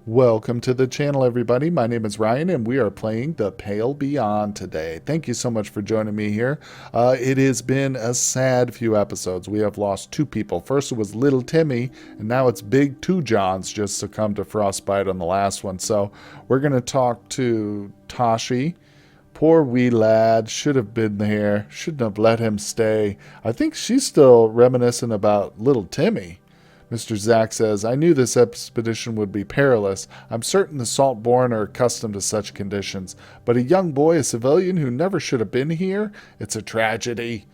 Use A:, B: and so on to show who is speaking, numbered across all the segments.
A: Welcome to the channel, everybody. My name is Ryan, and we are playing The Pale Beyond today. Thank you so much for joining me here. It has been a sad few episodes. We have lost two people. First, it was Little Timmy, and now it's Big Two Johns just succumbed to frostbite on the last one. So we're going to talk to Tashi. Poor wee lad. Should have been there. Shouldn't have let him stay. I think she's still reminiscent about Little Timmy. Mr. Zack says, I knew this expedition would be perilous. I'm certain the Saltborn are accustomed to such conditions. But a young boy, a civilian who never should have been here? It's a tragedy.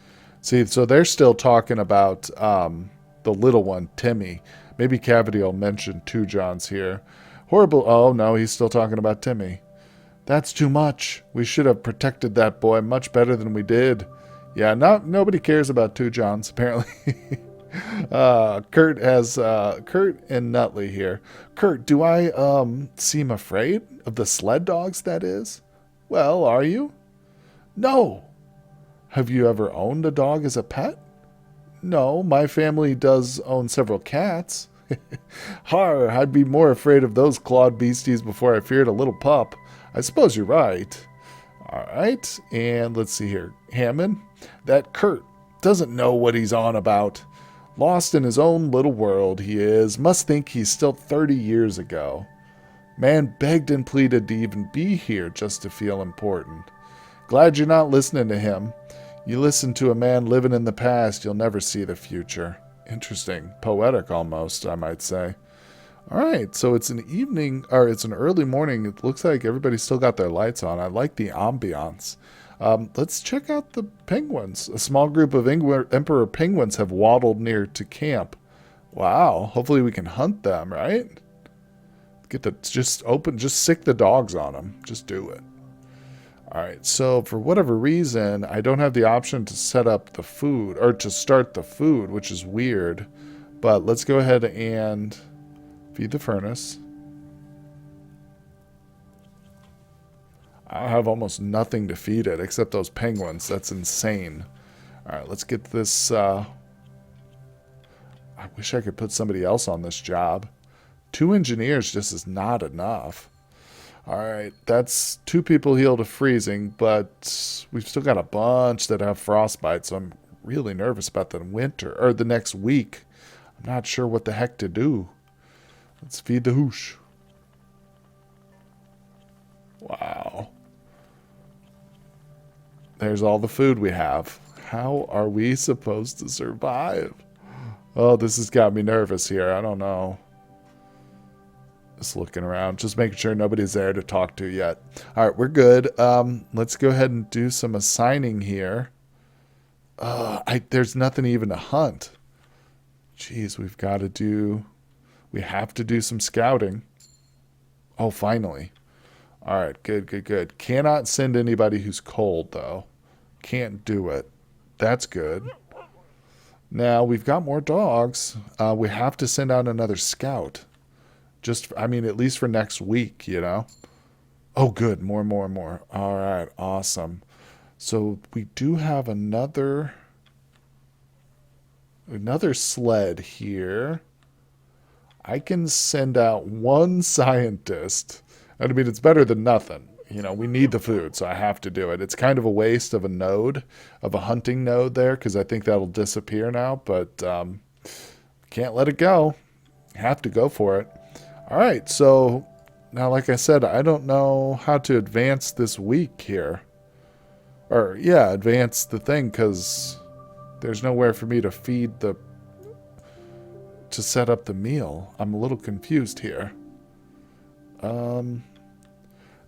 A: See, so they're still talking about the little one, Timmy. Maybe Cavity will mention two Johns here. Horrible. Oh, no, he's still talking about Timmy. That's too much. We should have protected that boy much better than we did. Yeah, nobody cares about two Johns, apparently. Kurt and Nutley here. Kurt, do I seem afraid of the sled dogs, that is? Well, are you? No. Have you ever owned a dog as a pet? No, my family does own several cats. Har, I'd be more afraid of those clawed beasties before I feared a little pup. I suppose you're right. All right, and let's see here. Hammond, that Kurt doesn't know what he's on about. Lost in his own little world, he is. Must think he's still 30 years ago. Man begged and pleaded to even be here just to feel important. Glad you're not listening to him. You listen to a man living in the past, you'll never see the future. Interesting. Poetic almost, I might say. Alright, so it's an evening, or it's an early morning. It looks like everybody's still got their lights on. I like the ambiance. Let's check out the penguins. A small group of emperor penguins have waddled near to camp. Wow. Hopefully we can hunt them, right? Just sick the dogs on them. Just do it. Alright, so for whatever reason, I don't have the option to set up the food, or to start the food, which is weird. But let's go ahead and feed the furnace. I have almost nothing to feed it except those penguins. That's insane. Alright, let's get this. I wish I could put somebody else on this job. 2 engineers just is not enough. Alright, that's 2 people healed of freezing, but we've still got a bunch that have frostbite, so I'm really nervous about the winter, or the next week. I'm not sure what the heck to do. Let's feed the hoosh. Wow. There's all the food we have. How are we supposed to survive? Oh, this has got me nervous here. I don't know. Just looking around. Just making sure nobody's there to talk to yet. Alright, we're good. Let's go ahead and do some assigning here. There's nothing even to hunt. Jeez, we have to do some scouting. Oh, finally. Alright, good. Cannot send anybody who's cold, though. Can't do it. That's good. Now, we've got more dogs. We have to send out another scout. At least for next week, you know? Oh, good. More. Alright, awesome. So, we do have another sled here. I can send out 1 scientist. I mean, it's better than nothing. You know, we need the food, so I have to do it. It's kind of a waste of a hunting node there, because I think that'll disappear now, but can't let it go. Have to go for it. All right, so now, like I said, I don't know how to advance this week here. Or, yeah, advance the thing, because there's nowhere for me to set up the meal. I'm a little confused here.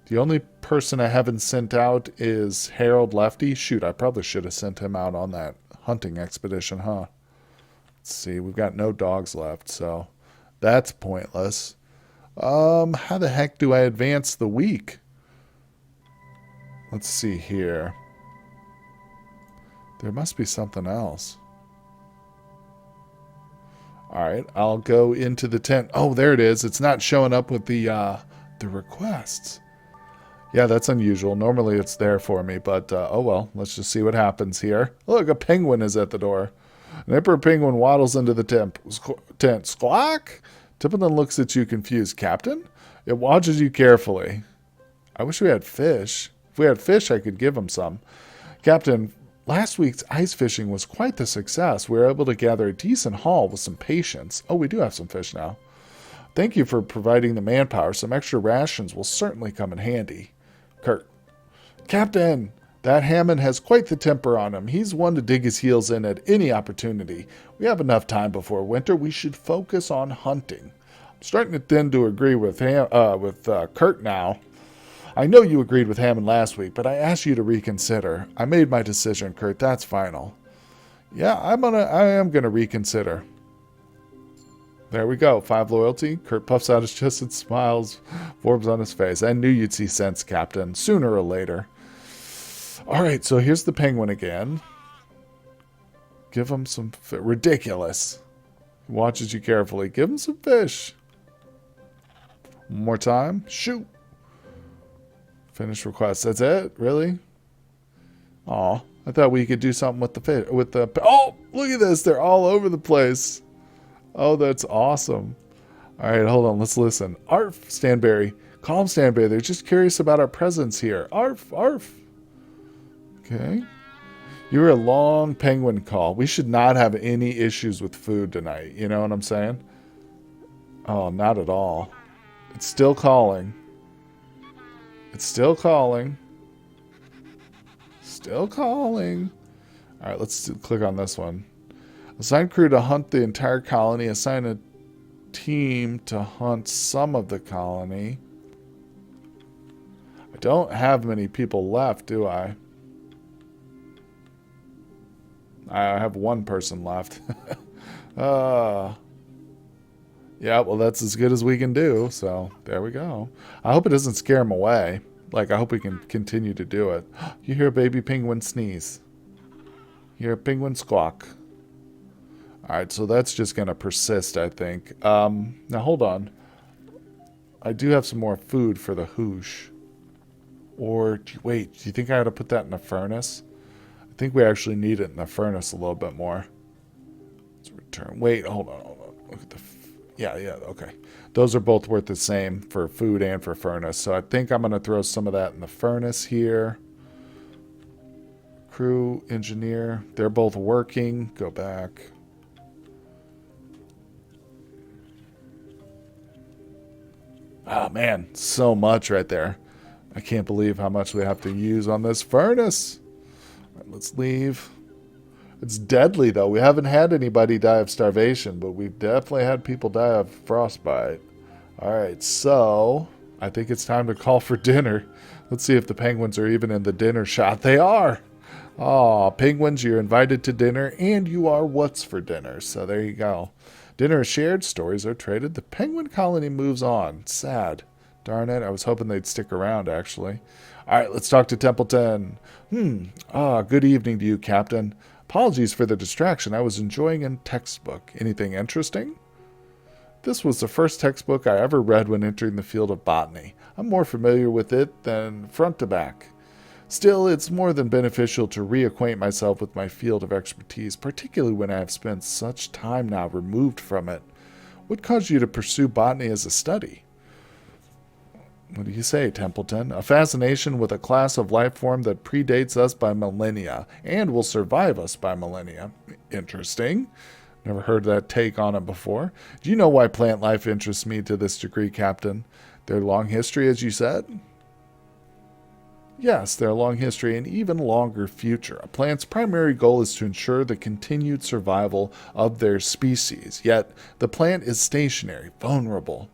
A: The only person I haven't sent out is Harold Lefty. Shoot, I probably should have sent him out on that hunting expedition, huh? Let's see, we've got no dogs left, so that's pointless. How the heck do I advance the week? Let's see here. There must be something else. Alright, I'll go into the tent. Oh, there it is. It's not showing up with the requests. Yeah, that's unusual. Normally it's there for me, but oh well. Let's just see what happens here. Look, a penguin is at the door. An emperor penguin waddles into the tent. Squawk! Tippleton looks at you confused. Captain? It watches you carefully. I wish we had fish. If we had fish, I could give him some. Captain, last week's ice fishing was quite the success. We were able to gather a decent haul with some patience. Oh, we do have some fish now. Thank you for providing the manpower. Some extra rations will certainly come in handy. Kurt. Captain, that Hammond has quite the temper on him. He's one to dig his heels in at any opportunity. We have enough time before winter. We should focus on hunting. I'm starting to tend to agree with Kurt now. I know you agreed with Hammond last week, but I asked you to reconsider. I made my decision, Kurt. That's final. Yeah, I am gonna reconsider. There we go. 5 loyalty. Kurt puffs out his chest and smiles, forms on his face. I knew you'd see sense, Captain, sooner or later. All right, so here's the penguin again. Give him some ridiculous. He watches you carefully. Give him some fish. One more time. Shoot. Finish request. That's it? Really? Aw, I thought we could do something with the fish. Oh, look at this. They're all over the place. Oh, that's awesome. All right, hold on. Let's listen. Arf, Stanberry. Call him Stanberry. They're just curious about our presence here. Arf, arf. Okay. You were a long penguin call. We should not have any issues with food tonight. You know what I'm saying? Oh, not at all. It's still calling. It's still calling. Still calling. All right, let's click on this one. Assign crew to hunt the entire colony. Assign a team to hunt some of the colony. I don't have many people left, do I? I have one person left. Yeah, well, that's as good as we can do. So there we go. I hope it doesn't scare him away. Like, I hope we can continue to do it. You hear a baby penguin sneeze. You hear a penguin squawk. All right, so that's just going to persist, I think. Now, hold on. I do have some more food for the hoosh. Or, wait, do you think I ought to put that in the furnace? I think we actually need it in the furnace a little bit more. Let's return. Wait, hold on. Look at the... Yeah, okay. Those are both worth the same for food and for furnace. So I think I'm going to throw some of that in the furnace here. Crew, engineer, they're both working. Go back. Oh, man, so much right there. I can't believe how much we have to use on this furnace. All right, let's leave. It's deadly, though. We haven't had anybody die of starvation, but we've definitely had people die of frostbite. All right, so I think it's time to call for dinner. Let's see if the penguins are even in the dinner shot. They are. Aw, penguins, you're invited to dinner, and you are what's for dinner. So there you go. Dinner is shared, stories are traded. The penguin colony moves on. Sad. Darn it, I was hoping they'd stick around, actually. All right, let's talk to Templeton. Good evening to you, Captain. Apologies for the distraction. I was enjoying a textbook. Anything interesting? This was the first textbook I ever read when entering the field of botany. I'm more familiar with it than front to back. Still, it's more than beneficial to reacquaint myself with my field of expertise, particularly when I have spent such time now removed from it. What caused you to pursue botany as a study? What do you say, Templeton? A fascination with a class of life form that predates us by millennia and will survive us by millennia. Interesting. Never heard that take on it before. Do you know why plant life interests me to this degree, Captain? Their long history, as you said? Yes, their long history and even longer future. A plant's primary goal is to ensure the continued survival of their species. Yet, the plant is stationary, vulnerable.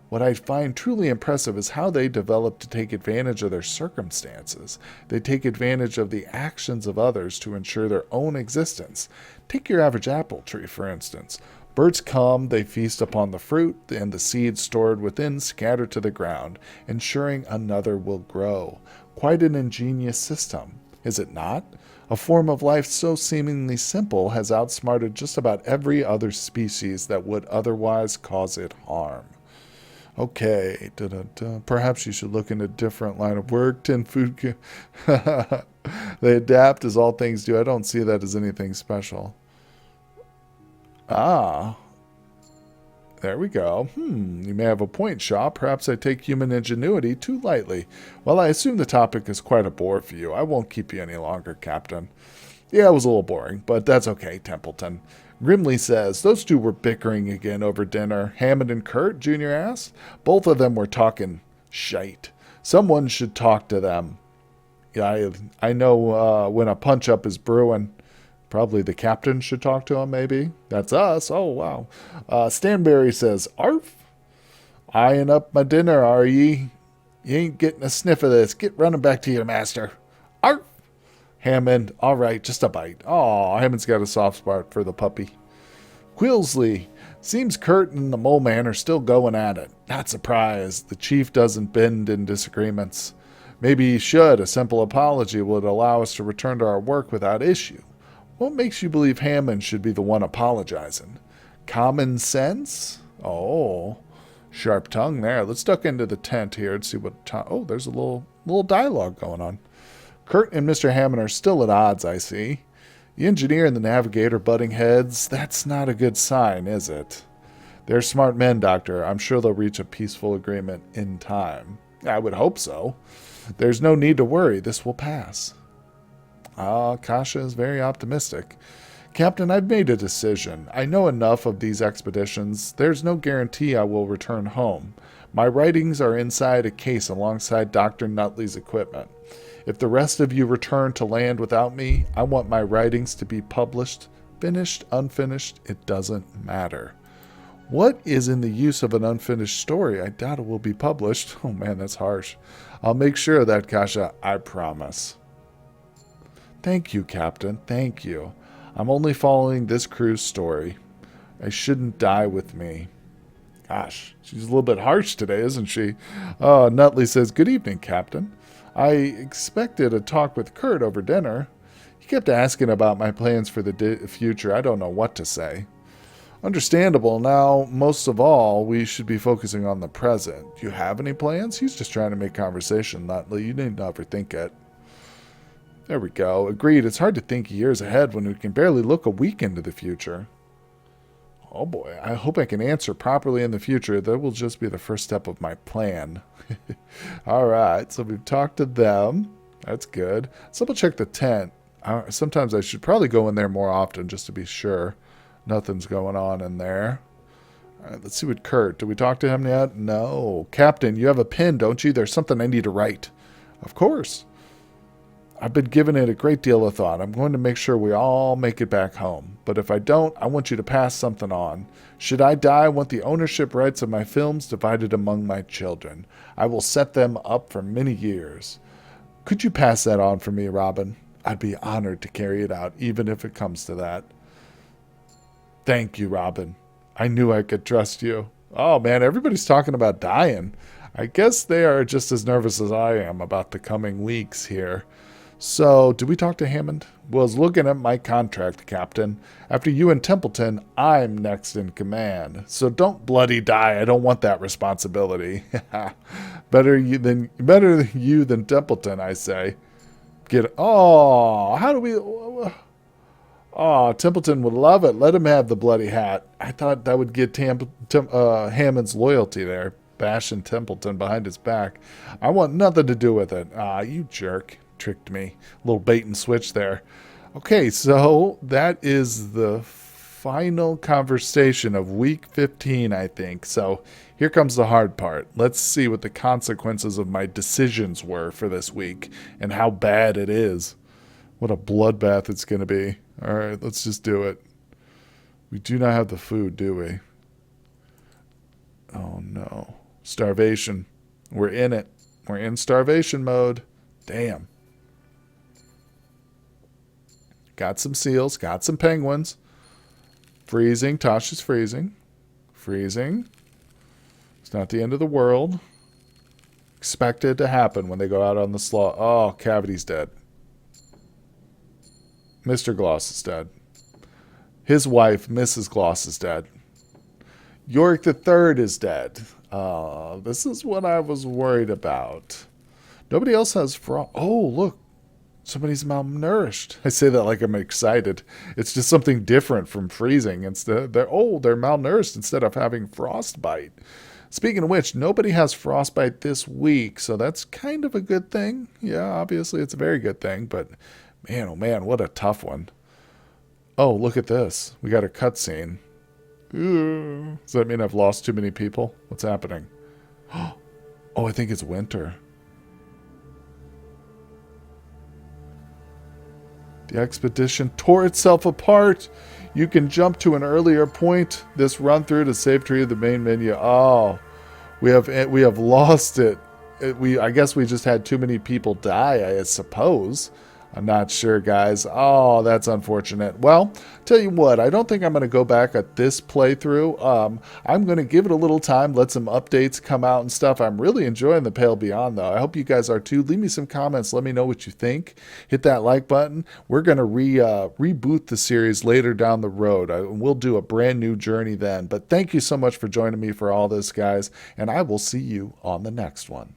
A: What I find truly impressive is how they develop to take advantage of their circumstances. They take advantage of the actions of others to ensure their own existence. Take your average apple tree, for instance. Birds come, they feast upon the fruit, and the seeds stored within scatter to the ground, ensuring another will grow. Quite an ingenious system, is it not? A form of life so seemingly simple has outsmarted just about every other species that would otherwise cause it harm. Okay, perhaps you should look in a different line of work. Tin food. They adapt as all things do. I don't see that as anything special. Ah. There we go. You may have a point, Shaw. Perhaps I take human ingenuity too lightly. Well, I assume the topic is quite a bore for you. I won't keep you any longer, Captain. Yeah, it was a little boring, but that's okay, Templeton. Grimley says, those two were bickering again over dinner. Hammond and Kurt, Junior asked. Both of them were talking shite. Someone should talk to them. Yeah, I know when a punch-up is brewing. Probably the captain should talk to him, maybe. That's us. Oh, wow. Stanberry says, Arf? Eyeing up my dinner, are ye? You ain't getting a sniff of this. Get running back to your master. Arf! Hammond, all right, just a bite. Aw, Hammond's got a soft spot for the puppy. Quilsley, seems Kurt and the mole man are still going at it. Not surprised. The chief doesn't bend in disagreements. Maybe he should. A simple apology would allow us to return to our work without issue. What makes you believe Hammond should be the one apologizing? Common sense? Oh, sharp tongue there. Let's duck into the tent here and see what... Oh, there's a little dialogue going on. Kurt and Mr. Hammond are still at odds, I see. The engineer and the navigator butting heads. That's not a good sign, is it? They're smart men, Doctor. I'm sure they'll reach a peaceful agreement in time. I would hope so. There's no need to worry. This will pass. Kasha is very optimistic. Captain, I've made a decision. I know enough of these expeditions. There's no guarantee I will return home. My writings are inside a case alongside Dr. Nutley's equipment. If the rest of you return to land without me, I want my writings to be published. Finished, unfinished, it doesn't matter. What is in the use of an unfinished story? I doubt it will be published. Oh man, that's harsh. I'll make sure of that, Kasha. I promise. Thank you, Captain. Thank you. I'm only following this crew's story. I shouldn't die with me. Gosh, she's a little bit harsh today, isn't she? Nutley says, good evening, Captain. I expected a talk with Kurt over dinner. He kept asking about my plans for the future. I don't know what to say. Understandable. Now, most of all, we should be focusing on the present. Do you have any plans? He's just trying to make conversation, Nutley. You need to overthink it. There we go. Agreed. It's hard to think years ahead when we can barely look a week into the future. Oh boy. I hope I can answer properly in the future. That will just be the first step of my plan. Alright, so we've talked to them. That's good. Let's double check the tent. Sometimes I should probably go in there more often just to be sure nothing's going on in there. Alright, let's see what Kurt. Did we talk to him yet? No. Captain, you have a pen, don't you? There's something I need to write. Of course. I've been giving it a great deal of thought. I'm going to make sure we all make it back home. But if I don't, I want you to pass something on. Should I die, I want the ownership rights of my films divided among my children. I will set them up for many years. Could you pass that on for me, Robin? I'd be honored to carry it out, even if it comes to that. Thank you, Robin. I knew I could trust you. Oh, man, everybody's talking about dying. I guess they are just as nervous as I am about the coming weeks here. So, did we talk to Hammond? Was looking at my contract, Captain. After you and Templeton, I'm next in command. So don't bloody die. I don't want that responsibility. Better you than Templeton, I say. How do we... Oh, Templeton would love it. Let him have the bloody hat. I thought that would get Hammond's loyalty there. Bashing Templeton behind his back. I want nothing to do with it. You jerk. Tricked me. A little bait and switch there. Okay, so that is the final conversation of week 15, I think. So here comes the hard part. Let's see what the consequences of my decisions were for this week and how bad it is. What a bloodbath it's going to be. All right, let's just do it. We do not have the food, do we? Oh, no. Starvation. We're in it. We're in starvation mode. Damn. Got some seals. Got some penguins. Freezing. Tasha's freezing. Freezing. It's not the end of the world. Expected to happen when they go out on the slaughter. Oh, Cavity's dead. Mr. Gloss is dead. His wife, Mrs. Gloss, is dead. Yorick the Third is dead. This is what I was worried about. Nobody else has frost. Oh, look. Somebody's malnourished. I say that like I'm excited. It's just something different from freezing. Instead, they're malnourished instead of having frostbite. Speaking of which, nobody has frostbite this week, so that's kind of a good thing. Yeah, obviously it's a very good thing, but man, oh man, what a tough one. Oh, look at this. We got a cutscene. Does that mean I've lost too many people? What's happening? Oh, I think it's winter. The expedition tore itself apart. You can jump to an earlier point this run through to save tree of the main menu. Oh, we have lost it. I guess we just had too many people die, I suppose. I'm not sure, guys. Oh, that's unfortunate. Well, tell you what, I don't think I'm going to go back at this playthrough. I'm going to give it a little time, let some updates come out and stuff. I'm really enjoying the Pale Beyond, though. I hope you guys are too. Leave me some comments. Let me know what you think. Hit that like button. We're going to reboot the series later down the road. We'll do a brand new journey then. But thank you so much for joining me for all this, guys, and I will see you on the next one.